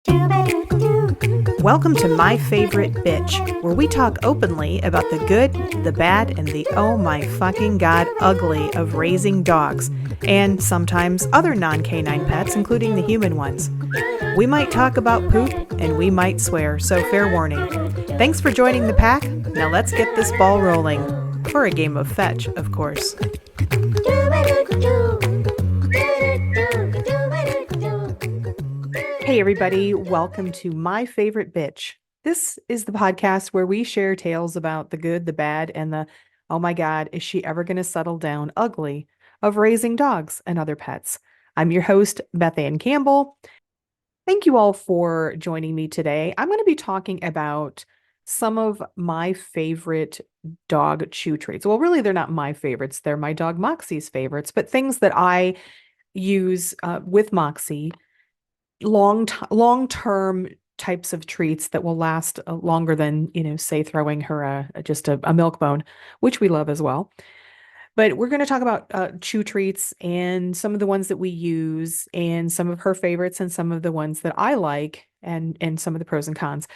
Welcome to My Favorite Bitch, where we talk openly about the good, the bad, and the oh my fucking god ugly of raising dogs, and sometimes other non-canine pets, including the human ones. We might talk about poop, and we might swear, so fair warning. Thanks for joining the pack. Now let's get this ball rolling. For a game of fetch, of course. Hey everybody, welcome to My Favorite Bitch. This is the podcast where we share tales about the good, the bad, and the oh my god, is she ever going to settle down ugly of raising dogs and other pets. I'm your host, Beth Campbell. Thank you all for joining me today. I'm going to be talking about some of my favorite dog chew treats. Well, really, they're not my favorites. They're my dog Moxie's favorites, but things that I use with Moxie, long-term types of treats that will last longer than, say throwing her just a milk bone, which we love as well. But we're going to talk about chew treats and some of the ones that we use and some of her favorites and some of the ones that I like and some of the pros and cons.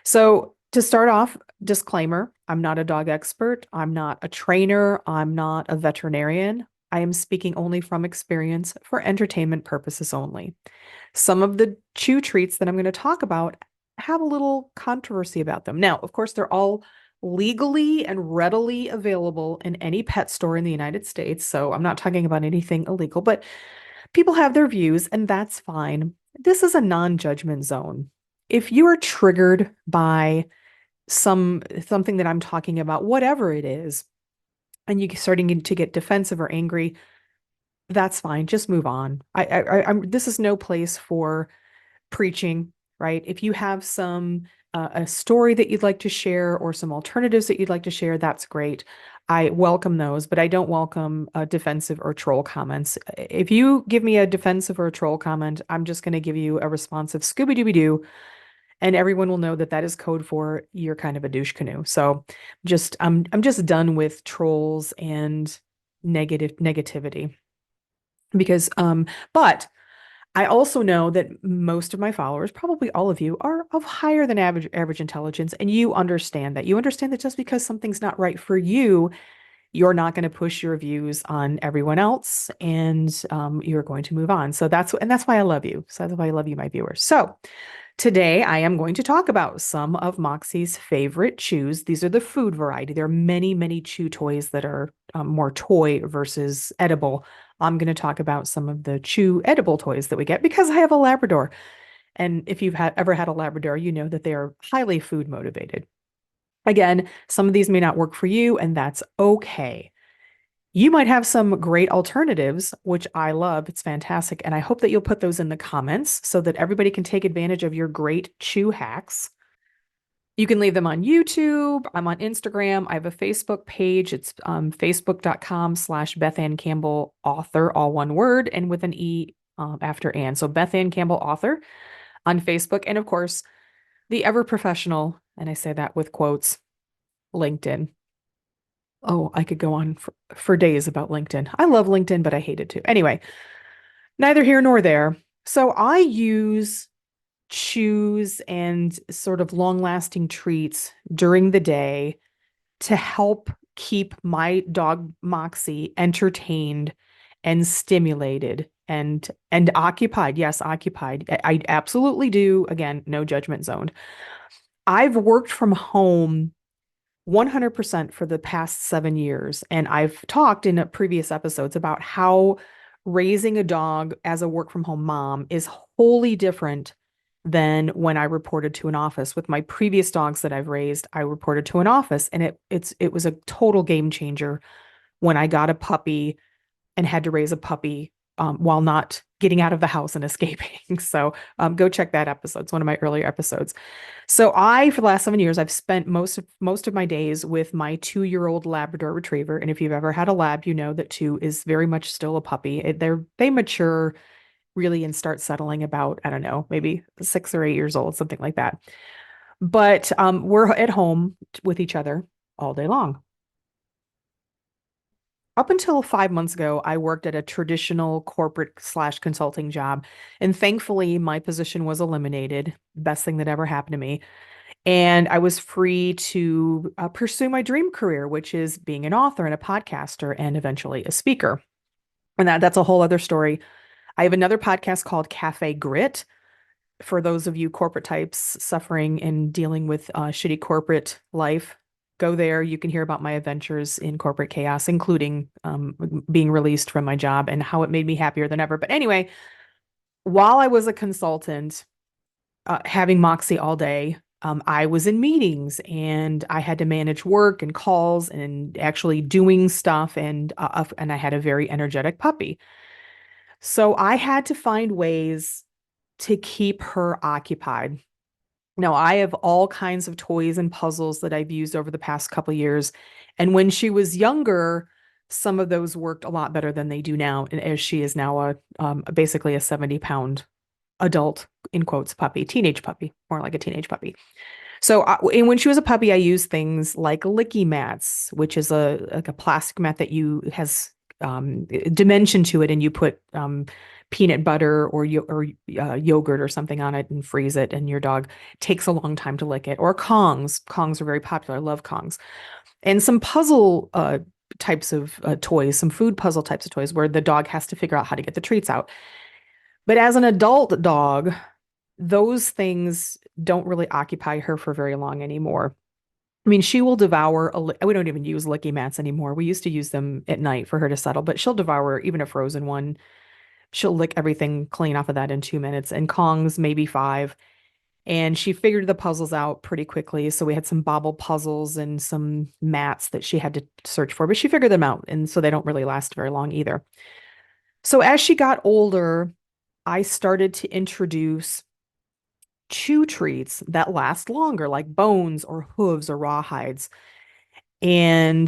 So to start off, disclaimer, I'm not a dog expert. I'm not a trainer. I'm not a veterinarian. I am speaking only from experience for entertainment purposes only. Some of the chew treats that I'm going to talk about have a little controversy about them. Now, of course, they're all legally and readily available in any pet store in the United States. So I'm not talking about anything illegal, but people have their views, and that's fine. This is a non-judgment zone. If you are triggered by something that I'm talking about, whatever it is, and you're starting to get defensive or angry, that's fine. Just move on. This is no place for preaching, right? If you have a story that you'd like to share or some alternatives that you'd like to share, that's great. I welcome those, but I don't welcome defensive or troll comments. If you give me a defensive or a troll comment, I'm just going to give you a responsive Scooby-Dooby-Doo, and everyone will know that that is code for you're kind of a douche canoe. So I'm just done with trolls and negativity. Because, but I also know that most of my followers, probably all of you, are of higher than average intelligence, and you understand that. You understand that just because something's not right for you, you're not going to push your views on everyone else, and you're going to move on. So that's why I love you. So that's why I love you, my viewers. So today I am going to talk about some of Moxie's favorite chews. These are the food variety. There are many, many chew toys that are more toy versus edible. I'm going to talk about some of the chew edible toys that we get because I have a Labrador. And if you've ever had a Labrador, you know that they are highly food motivated. Again, some of these may not work for you, and that's okay. You might have some great alternatives, which I love. It's fantastic. And I hope that you'll put those in the comments so that everybody can take advantage of your great chew hacks. You can leave them on YouTube. I'm on Instagram. I have a Facebook page. It's facebook.com/Beth Campbell author, all one word, and with an E after Ann. So Beth Campbell author on Facebook. And of course, the ever professional, and I say that with quotes, LinkedIn. Oh, I could go on for days about LinkedIn. I love LinkedIn, but I hate it too. Anyway, neither here nor there. So I use chews and sort of long-lasting treats during the day to help keep my dog Moxie entertained and stimulated and occupied. Yes, occupied. I absolutely do. Again, no judgment zoned. I've worked from home 100% for the past 7 years, and I've talked in previous episodes about how raising a dog as a work from home mom is wholly different than when I reported to an office. With my previous dogs that I've raised, I reported to an office, and it was a total game changer when I got a puppy and had to raise a puppy while not getting out of the house and escaping. So go check that episode. It's one of my earlier episodes. So for the last 7 years, I've spent most of my days with my 2-year-old Labrador retriever. And if you've ever had a lab, you know that 2 is very much still a puppy. They mature really and start settling about, I don't know, maybe 6 or 8 years old, something like that. But we're at home with each other all day long. Up until 5 months ago, I worked at a traditional corporate slash consulting job. And thankfully, my position was eliminated. Best thing that ever happened to me. And I was free to pursue my dream career, which is being an author and a podcaster and eventually a speaker. And that's a whole other story. I have another podcast called Cafe Grit for those of you corporate types suffering and dealing with shitty corporate life. Go there. You can hear about my adventures in corporate chaos, including being released from my job and how it made me happier than ever. But anyway, while I was a consultant, having Moxie all day, I was in meetings and I had to manage work and calls and actually doing stuff. And I had a very energetic puppy. So I had to find ways to keep her occupied. Now, I have all kinds of toys and puzzles that I've used over the past couple of years. And when she was younger, some of those worked a lot better than they do now. And as she is now basically a 70-pound adult, in quotes, puppy, teenage puppy, more like a teenage puppy. So, and when she was a puppy, I used things like licky mats, which is like a plastic mat that has dimension to it, and you put peanut butter or yogurt or something on it and freeze it, and your dog takes a long time to lick it. Or Kongs. Kongs are very popular. I love Kongs. And some puzzle types of toys, some food puzzle types of toys where the dog has to figure out how to get the treats out. But as an adult dog, those things don't really occupy her for very long anymore. I mean, she will devour, we don't even use licky mats anymore. We used to use them at night for her to settle, but she'll devour even a frozen one. She'll lick everything clean off of that in 2 minutes, and Kong's maybe 5. And she figured the puzzles out pretty quickly. So we had some bobble puzzles and some mats that she had to search for, but she figured them out. And so they don't really last very long either. So as she got older, I started to introduce chew treats that last longer, like bones or hooves or rawhides. And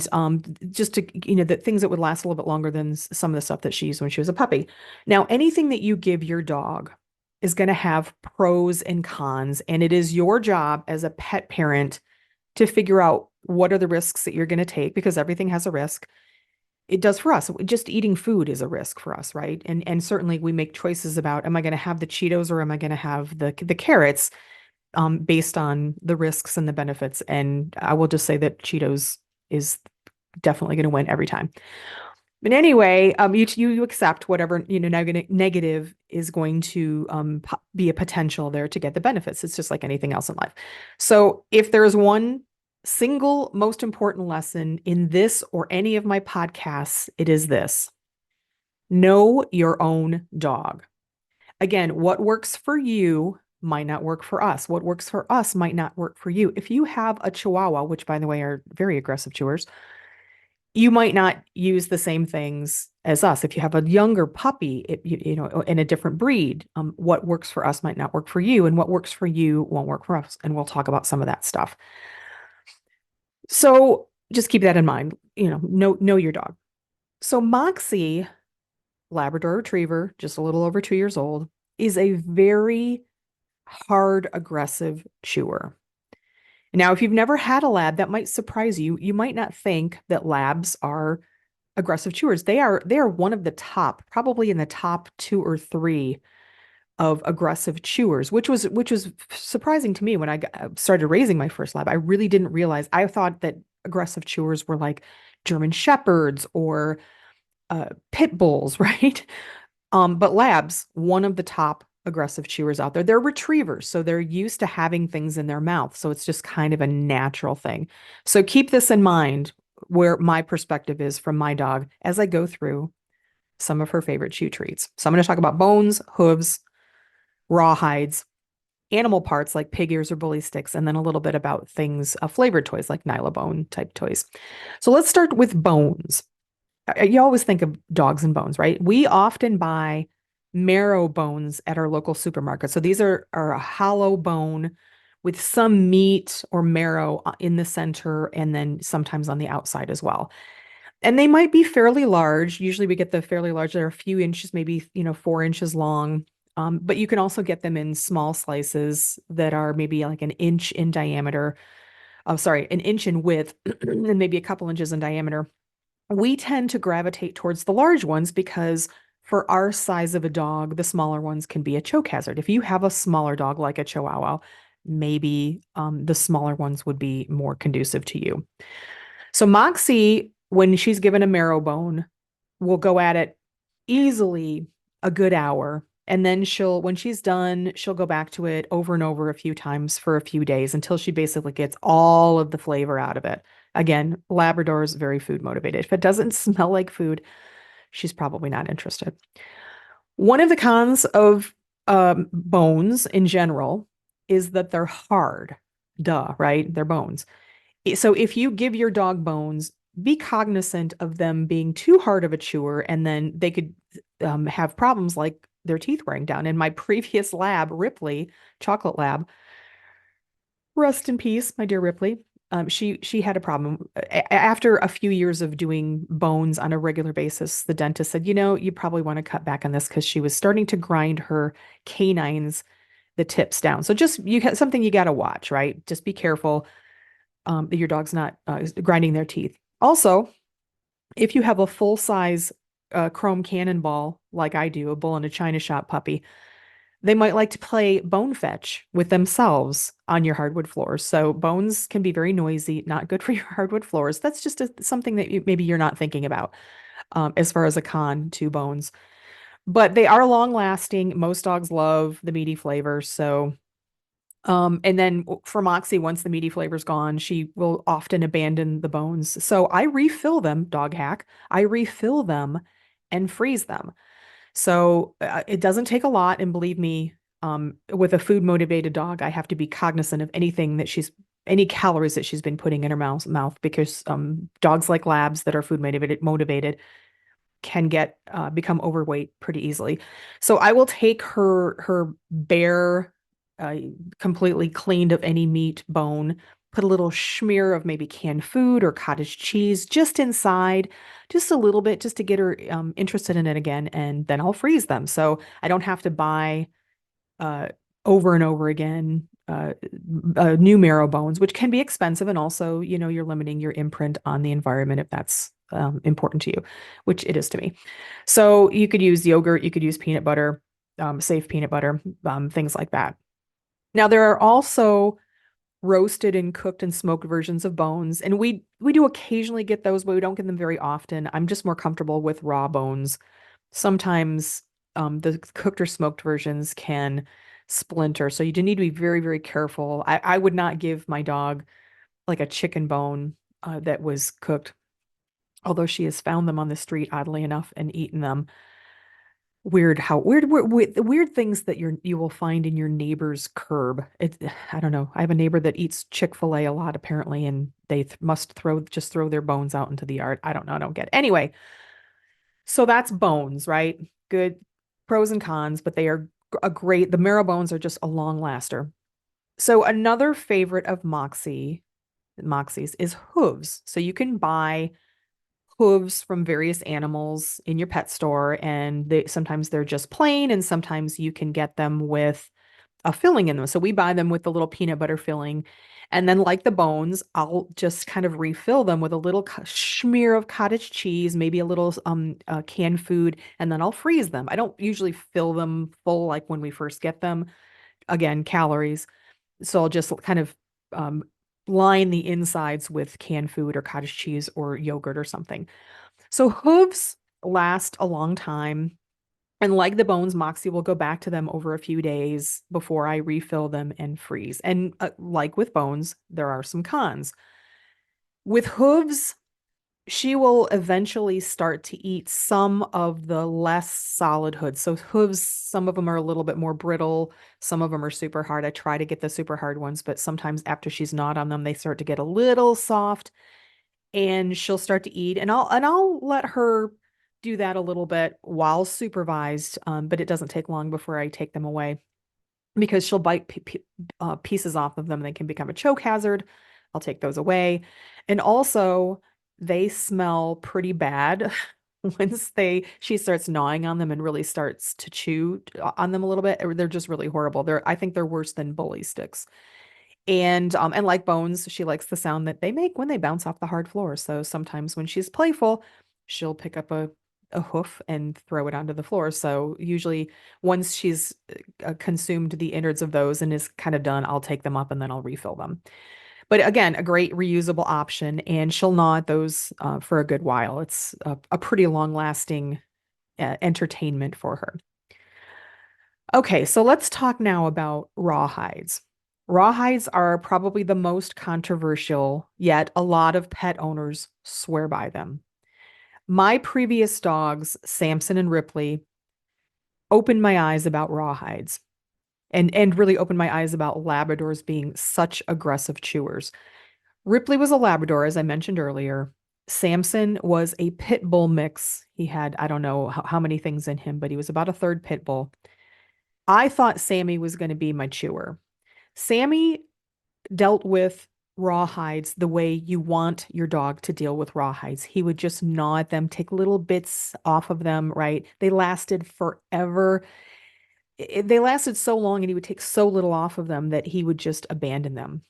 just to, the things that would last a little bit longer than some of the stuff that she used when she was a puppy. Now, anything that you give your dog is going to have pros and cons, and it is your job as a pet parent to figure out what are the risks that you're going to take, because everything has a risk. It does for us. Just eating food is a risk for us, right? And certainly we make choices about, am I going to have the Cheetos or am I going to have the carrots, based on the risks and the benefits. And I will just say that Cheetos is definitely going to win every time. But anyway, you accept whatever, negative is going to be a potential there to get the benefits. It's just like anything else in life. So if there's one single most important lesson in this or any of my podcasts, it is this: know your own dog. Again, what works for you might not work for us. What works for us might not work for you. If you have a Chihuahua, which by the way are very aggressive chewers, you might not use the same things as us. If you have a younger puppy, in a different breed, what works for us might not work for you, and what works for you won't work for us. And we'll talk about some of that stuff. So just keep that in mind. Know your dog. So Moxie, Labrador Retriever, just a little over 2 years old, is a very hard, aggressive chewer. Now, if you've never had a lab, that might surprise you. You might not think that labs are aggressive chewers. They are one of the top, probably in the top 2 or 3 of aggressive chewers, which was surprising to me when I started raising my first lab. I really didn't realize. I thought that aggressive chewers were like German Shepherds or pit bulls, right? But labs, one of the top aggressive chewers out there. They're retrievers, so they're used to having things in their mouth. So it's just kind of a natural thing. So keep this in mind, where my perspective is from my dog as I go through some of her favorite chew treats. So I'm going to talk about bones, hooves, rawhides, animal parts like pig ears or bully sticks, and then a little bit about things, flavored toys like Nylabone type toys. So let's start with bones. You always think of dogs and bones, right? We often buy marrow bones at our local supermarket. So these are a hollow bone with some meat or marrow in the center, and then sometimes on the outside as well. And they might be fairly large. Usually we get the fairly large. They're a few inches, maybe 4 inches long. But you can also get them in small slices that are maybe like an inch in diameter. Oh, sorry, an inch in width and maybe a couple inches in diameter. We tend to gravitate towards the large ones because for our size of a dog, the smaller ones can be a choke hazard. If you have a smaller dog like a Chihuahua, maybe the smaller ones would be more conducive to you. So Moxie, when she's given a marrow bone, will go at it easily a good hour. And then when she's done, she'll go back to it over and over a few times for a few days until she basically gets all of the flavor out of it. Again, Labrador is very food motivated. If it doesn't smell like food, she's probably not interested. One of the cons of bones in general is that they're hard. Duh, right? They're bones. So if you give your dog bones, be cognizant of them being too hard of a chewer, and then they could have problems like their teeth wearing down. In my previous lab, Ripley, chocolate lab, rest in peace, my dear Ripley. She had a problem after a few years of doing bones on a regular basis. The dentist said, you probably want to cut back on this because she was starting to grind her canines, the tips down. So just something you got to watch, right? Just be careful that your dog's not grinding their teeth. Also, if you have a full size chrome cannonball like I do, a bull in a china shop puppy, they might like to play bone fetch with themselves on your hardwood floors. So bones can be very noisy, not good for your hardwood floors. That's just something that maybe you're not thinking about as far as a con to bones. But they are long lasting. Most dogs love the meaty flavor. So and then for Moxie, once the meaty flavor's gone, she will often abandon the bones. So I refill them, dog hack. I refill them and freeze them. So it doesn't take a lot. And believe me, with a food motivated dog, I have to be cognizant of any calories that she's been putting in her mouth because dogs like labs that are food motivated can become overweight pretty easily. So I will take her bare, uh, completely cleaned of any meat bone, put a little smear of maybe canned food or cottage cheese just inside, just a little bit, just to get her interested in it again, and then I'll freeze them. So I don't have to buy uh, over and over again new marrow bones, which can be expensive, and also, you're limiting your imprint on the environment if that's important to you, which it is to me. So you could use yogurt, you could use peanut butter, safe peanut butter, things like that. Now there are also roasted and cooked and smoked versions of bones, and we do occasionally get those, but we don't get them very often. I'm just more comfortable with raw bones. Sometimes the cooked or smoked versions can splinter, so you do need to be very, very careful. I would not give my dog like a chicken bone that was cooked, although she has found them on the street, oddly enough, and eaten them. Weird things that you will find in your neighbor's curb. I don't know. I have a neighbor that eats Chick-fil-A a lot apparently, and they must throw their bones out into the yard. I don't know. I don't get it. Anyway, so that's bones, right? Good pros and cons, but they are the marrow bones are just a long laster. So another favorite of Moxie's is hooves. So you can buy hooves from various animals in your pet store, and sometimes they're just plain, and sometimes you can get them with a filling in them. So we buy them with the little peanut butter filling. And then, like the bones, I'll just kind of refill them with a little smear of cottage cheese, maybe a little canned food, and then I'll freeze them. I don't usually fill them full like when we first get them. Again, calories. So I'll just kind of um, line the insides with canned food or cottage cheese or yogurt or something. So hooves last a long time. And like the bones, Moxie will go back to them over a few days before I refill them and freeze. And like with bones, there are some cons. With hooves, she will eventually start to eat some of the less solid hooves. So hooves, some of them are a little bit more brittle, some of them are super hard. I try to get the super hard ones, but sometimes after she's gnawed on them, they start to get a little soft, and she'll start to eat. And I'll let her do that a little bit while supervised, but it doesn't take long before I take them away because she'll bite pieces off of them. They can become a choke hazard. I'll take those away. And also, they smell pretty bad once she starts gnawing on them and really starts to chew on them a little bit. They're just really horrible. I think they're worse than bully sticks. And like bones, she likes the sound that they make when they bounce off the hard floor. So sometimes when she's playful, she'll pick up a hoof and throw it onto the floor. So usually once she's consumed the innards of those and is kind of done, I'll take them up and then I'll refill them. But again, a great reusable option, and she'll gnaw at those for a good while. It's a pretty long lasting entertainment for her. Okay, so let's talk now about rawhides. Rawhides are probably the most controversial, yet a lot of pet owners swear by them. My previous dogs, Samson and Ripley, opened my eyes about rawhides and really opened my eyes about Labradors being such aggressive chewers. Ripley was a Labrador, as I mentioned earlier. Samson was a pit bull mix. He had, I don't know how many things in him, but he was about a third pit bull. I thought Sammy was going to be my chewer. Sammy dealt with rawhides the way you want your dog to deal with rawhides. He would just gnaw at them, take little bits off of them, right? They lasted forever. They lasted so long and he would take so little off of them that he would just abandon them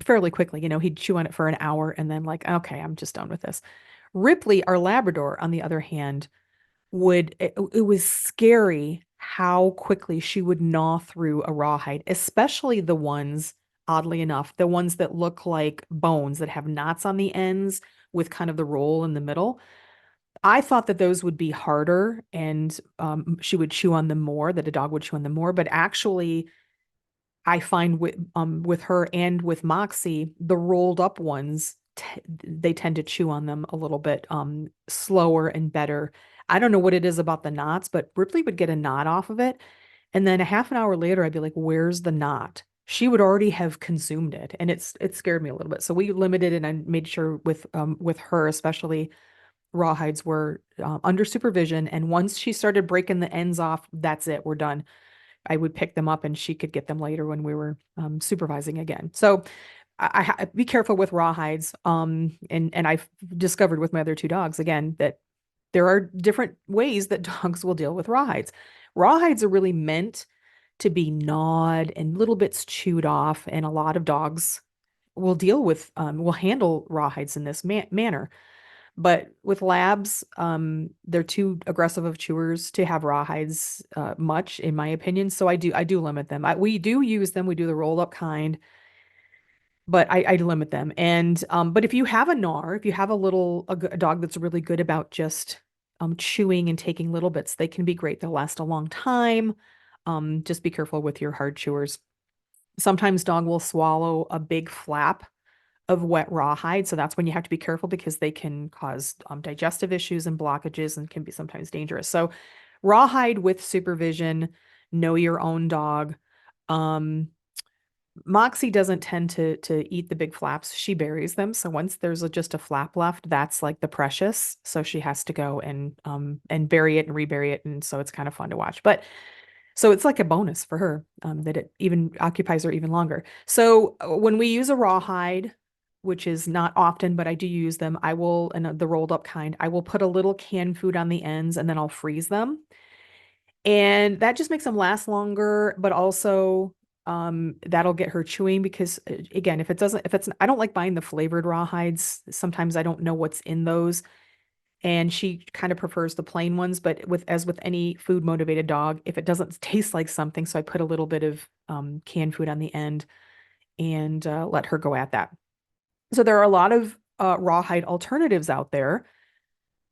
fairly quickly. He'd chew on it for an hour and then like, okay, I'm just done with this. Ripley, our Labrador, on the other hand, it was scary how quickly she would gnaw through a rawhide, especially the ones, oddly enough, the ones that look like bones that have knots on the ends with kind of the roll in the middle. I thought that those would be harder and she would chew on them more, that a dog would chew on them more, but actually I find with her and with Moxie, the rolled up ones, they tend to chew on them a little bit slower and better. I don't know what it is about the knots, but Ripley would get a knot off of it. And then a half an hour later, I'd be like, where's the knot? She would already have consumed it. And it scared me a little bit. So we limited and I made sure with her, especially rawhides were under supervision. And once she started breaking the ends off, that's it. We're done. I would pick them up and she could get them later when we were supervising again. So be careful with rawhides. And I've discovered with my other two dogs again that there are different ways that dogs will deal with rawhides. Rawhides are really meant to be gnawed and little bits chewed off, and a lot of dogs will handle rawhides in this manner. But with labs, they're too aggressive of chewers to have rawhides much, in my opinion. So I do limit them. We do use them. We do the roll up kind, but I limit them. And but if you have a gnar, if you have a dog that's really good about just chewing and taking little bits, they can be great. They'll last a long time. Just be careful with your hard chewers. Sometimes dog will swallow a big flap of wet rawhide. So that's when you have to be careful because they can cause digestive issues and blockages and can be sometimes dangerous. So rawhide with supervision, know your own dog. Moxie doesn't tend to eat the big flaps. She buries them. So once there's just a flap left, that's like the precious. So she has to go and bury it and rebury it. And so it's kind of fun to watch. But so it's like a bonus for her that it even occupies her even longer. So when we use a rawhide, which is not often, but I do use them, and the rolled up kind, I will put a little canned food on the ends and then I'll freeze them. And that just makes them last longer, but also that'll get her chewing because again, I don't like buying the flavored rawhides. Sometimes I don't know what's in those. And she kind of prefers the plain ones, but as with any food motivated dog, if it doesn't taste like something, so I put a little bit of canned food on the end and let her go at that. So there are a lot of rawhide alternatives out there.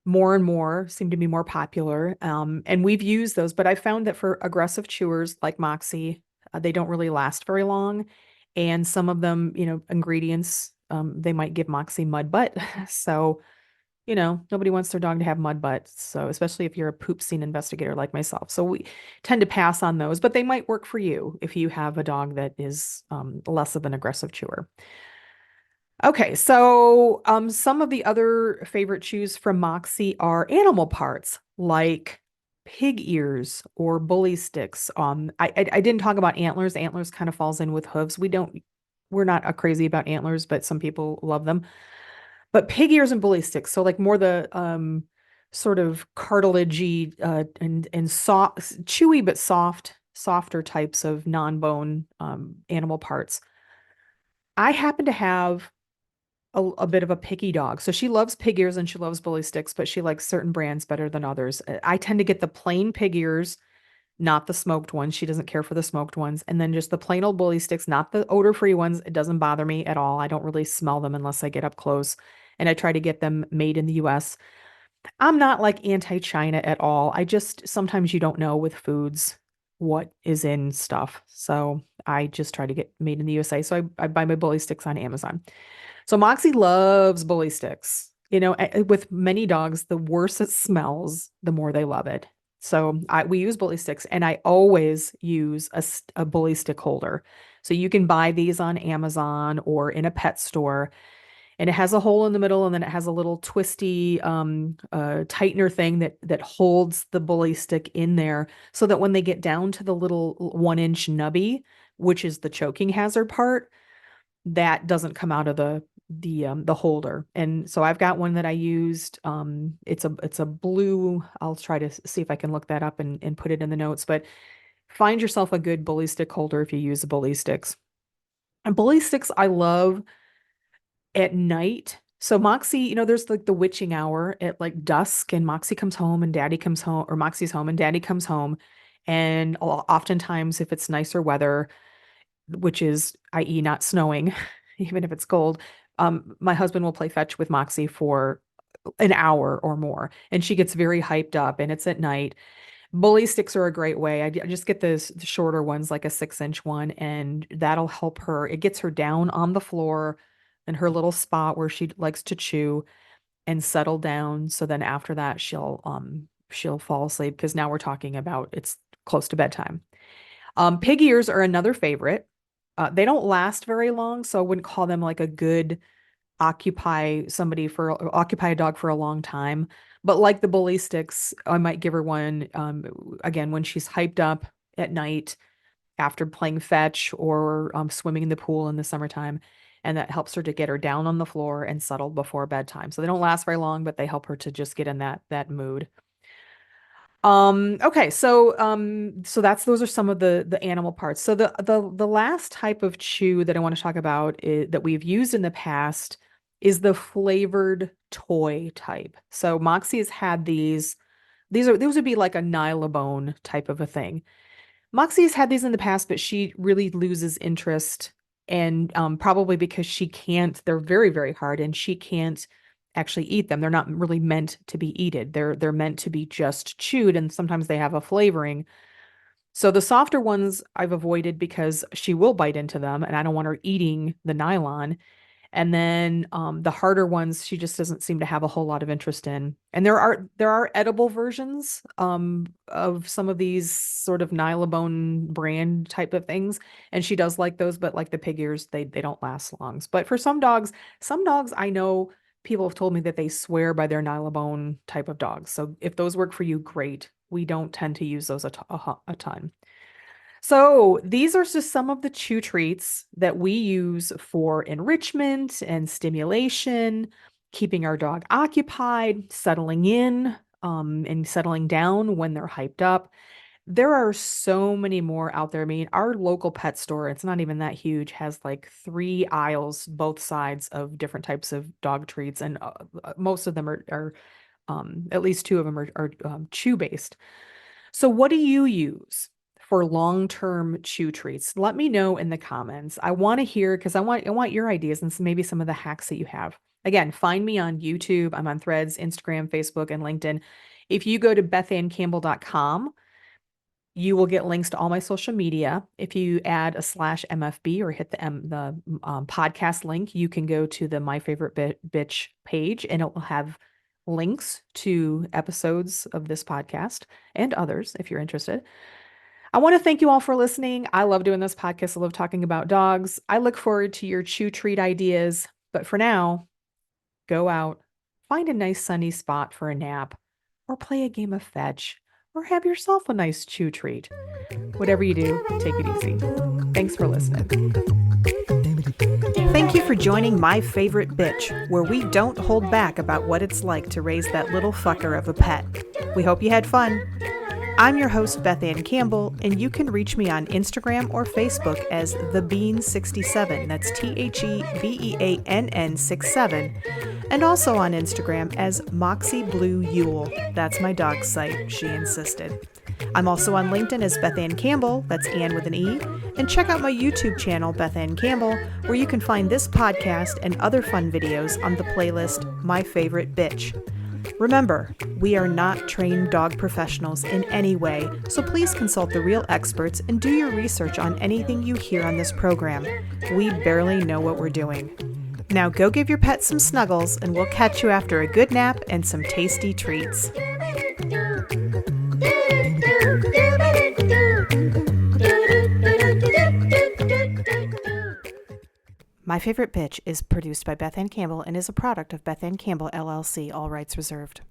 More and more seem to be more popular. And we've used those, but I found that for aggressive chewers like Moxie, they don't really last very long. And some of them, ingredients, they might give Moxie mud butt. So, nobody wants their dog to have mud butts. So, especially if you're a poop scene investigator like myself. So we tend to pass on those, but they might work for you if you have a dog that is less of an aggressive chewer. Okay, so some of the other favorite chews from Moxie are animal parts like pig ears or bully sticks. I didn't talk about antlers. Antlers kind of falls in with hooves. We're not crazy about antlers, but some people love them. But pig ears and bully sticks, so like more the sort of cartilagey and soft, chewy but soft softer types of non-bone animal parts. I happen to have a bit of a picky dog. So she loves pig ears and she loves bully sticks, but she likes certain brands better than others. I tend to get the plain pig ears, not the smoked ones. She doesn't care for the smoked ones. And then just the plain old bully sticks, not the odor-free ones. It doesn't bother me at all. I don't really smell them unless I get up close. And I try to get them made in the US. I'm not like anti-China at all. I just sometimes you don't know with foods what is in stuff. So I just try to get made in the USA. So I buy my bully sticks on Amazon. So Moxie loves bully sticks. With many dogs, the worse it smells, the more they love it. So we use bully sticks, and I always use a bully stick holder. So you can buy these on Amazon or in a pet store, and it has a hole in the middle, and then it has a little twisty tightener thing that holds the bully stick in there, so that when they get down to the little 1-inch nubby, which is the choking hazard part, that doesn't come out of the holder. And so I've got one that I used. It's a blue. I'll try to see if I can look that up and put it in the notes. But find yourself a good bully stick holder if you use the bully sticks. And bully sticks I love at night. So Moxie, there's like the witching hour at like dusk, and Moxie comes home and Daddy comes home, or Moxie's home and Daddy comes home. And oftentimes, if it's nicer weather, which is, i.e., not snowing, even if it's cold, my husband will play fetch with Moxie for an hour or more, and she gets very hyped up, and it's at night. Bully sticks are a great way. I just get the shorter ones, like a 6-inch one, and that'll help her. It gets her down on the floor in her little spot where she likes to chew and settle down. So then after that, she'll fall asleep, because now we're talking about it's close to bedtime. Pig ears are another favorite. They don't last very long, so I wouldn't call them like a good occupy a dog for a long time. But like the bully sticks, I might give her one again when she's hyped up at night after playing fetch or swimming in the pool in the summertime. And that helps her to get her down on the floor and settled before bedtime. So they don't last very long, but they help her to just get in that mood. Okay, so those are some of the animal parts. So the last type of chew that I want to talk about that we've used in the past is the flavored toy type. So Moxie has had these would be like a Nylabone type of a thing. Moxie's had these in the past, but she really loses interest, and probably because they're very, very hard, and she can't actually eat them. They're not really meant to be eaten. They're meant to be just chewed, and sometimes they have a flavoring. So the softer ones I've avoided because she will bite into them, and I don't want her eating the nylon. And then the harder ones, she just doesn't seem to have a whole lot of interest in. And there are edible versions of some of these sort of Nylabone brand type of things, and she does like those. But like the pig ears, they don't last long. But for some dogs I know people have told me that they swear by their Nylabone type of dogs. So if those work for you, great. We don't tend to use those a ton. So these are just some of the chew treats that we use for enrichment and stimulation, keeping our dog occupied, settling in, and settling down when they're hyped up. There are so many more out there. I mean, our local pet store, it's not even that huge, has like 3 aisles, both sides of different types of dog treats, and most of them are at least 2 of them are chew based. So what do you use for long-term chew treats? Let me know in the comments. I want to hear, because I want your ideas and maybe some of the hacks that you have. Again, find me on YouTube. I'm on Threads, Instagram, Facebook, and LinkedIn. If you go to bethannecampbell.com, you will get links to all my social media. If you add a /MFB or hit the podcast link, you can go to the My Favorite Bitch page, and it will have links to episodes of this podcast and others if you're interested. I want to thank you all for listening. I love doing this podcast. I love talking about dogs. I look forward to your chew treat ideas. But for now, go out, find a nice sunny spot for a nap, or play a game of fetch, or have yourself a nice chew treat. Whatever you do, take it easy. Thanks for listening. Thank you for joining My Favorite Bitch, where we don't hold back about what it's like to raise that little fucker of a pet. We hope you had fun. I'm your host, Beth Ann Campbell, and you can reach me on Instagram or Facebook as TheBean67. That's TheBeann 67. And also on Instagram as Moxie Blue Yule. That's my dog's site, she insisted. I'm also on LinkedIn as Beth Ann Campbell, that's Ann with an E, and check out my YouTube channel, Beth Ann Campbell, where you can find this podcast and other fun videos on the playlist My Favorite Bitch. Remember, we are not trained dog professionals in any way, so please consult the real experts and do your research on anything you hear on this program. We barely know what we're doing. Now go give your pet some snuggles, and we'll catch you after a good nap and some tasty treats. My Favorite Bitch is produced by Beth Ann Campbell and is a product of Beth Ann Campbell, LLC, all rights reserved.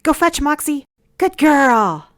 Go fetch Moxie. Good girl.